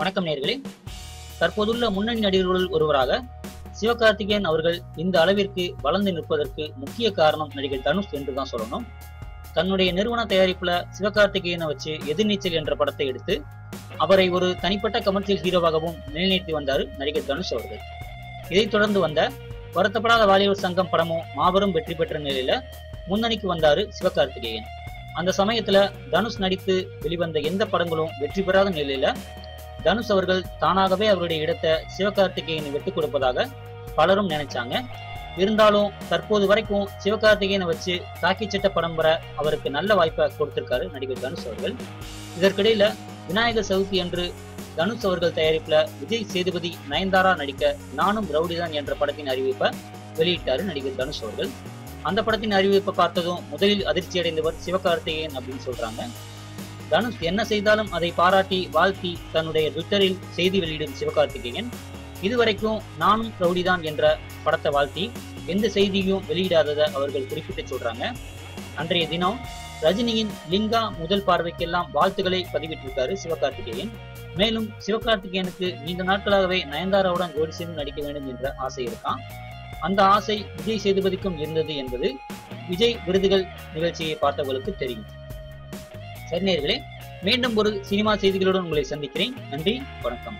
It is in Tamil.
வணக்கம் நேயர்களே. தற்போதுள்ள முன்னணி நடிகர்களுள் ஒருவராக சிவகார்த்திகேயன் அவர்கள் இந்த அளவிற்கு வளர்ந்து நிற்பதற்கு முக்கிய காரணம் நடிகர் தனுஷ் என்றுதான் சொல்லணும். தன்னுடைய நிறுவன தயாரிப்புல சிவகார்த்திகேயனை வச்சு எதிர்நீச்சல் என்ற படத்தை எடுத்து அவரை ஒரு தனிப்பட்ட கமர்ஷியல் ஹீரோவாகவும் நிலைநிறுத்தி வந்தார் நடிகர் தனுஷ் அவர்கள். இதைத் தொடர்ந்து வந்த வருத்தப்படாத வாலிபர் சங்கம் படமும் மாபெரும் வெற்றி பெற்ற நிலையில முன்னணிக்கு வந்தாரு சிவகார்த்திகேயன். அந்த சமயத்துல தனுஷ் நடித்து வெளிவந்த எந்த படங்களும் வெற்றி பெறாத நிலையில தனுஷ் அவர்கள் தானாகவே அவருடைய இடத்தை சிவகார்த்திகேயனை விட்டுக் கொடுப்பதாக பலரும் நினைச்சாங்க. இருந்தாலும் தற்போது வரைக்கும் சிவகார்த்திகேயனை வச்சு காக்கி சட்ட படம் வர அவருக்கு நல்ல வாய்ப்பை கொடுத்திருக்காரு நடிகர் தனுஷ் அவர்கள். இதற்கிடையில விநாயகர் சதுர்த்தி அன்று தனுஷ் அவர்கள் தயாரிப்புல விஜய் சேதுபதி நயன்தாரா நடிக்க நானும் ரவுடிதான் என்ற படத்தின் அறிவிப்பை வெளியிட்டாரு நடிகர் தனுஷ் அவர்கள். அந்த படத்தின் அறிவிப்பை பார்த்ததும் முதலில் அதிர்ச்சி அடைந்தவர் சிவகார்த்திகேயன் அப்படின்னு சொல்றாங்க. தனுஷ் என்ன செய்தாலும் அதை பாராட்டி வாழ்த்தி தன்னுடைய ட்விட்டரில் செய்தி வெளியிடும் சிவகார்த்திகேயன் இதுவரைக்கும் நானும் ரவுடிதான் என்ற படத்தை வாழ்த்தி எந்த செய்தியும் வெளியிடாததை அவர்கள் குறிப்பிட்டு சொல்றாங்க. அன்றைய தினம் ரஜினியின் லிங்கா முதல் பார்வைக்கெல்லாம் வாழ்த்துக்களை பதிவிட்டிருக்காரு சிவகார்த்திகேயன். மேலும் சிவகார்த்திகேயனுக்கு நீண்ட நாட்களாகவே நயன்தாராவுடன் ஜோடி சேர்ந்து நடிக்க வேண்டும் என்ற ஆசை இருக்கான். அந்த ஆசை விஜய் சேதுபதிக்கும் இருந்தது என்பது விஜய் விருதுகள் நிகழ்ச்சியை பார்த்தவர்களுக்கு தெரியும். சரி நேயர்களே, மீண்டும் ஒரு சினிமா செய்திகளுடன் உங்களை சந்திக்கிறேன். நன்றி, வணக்கம்.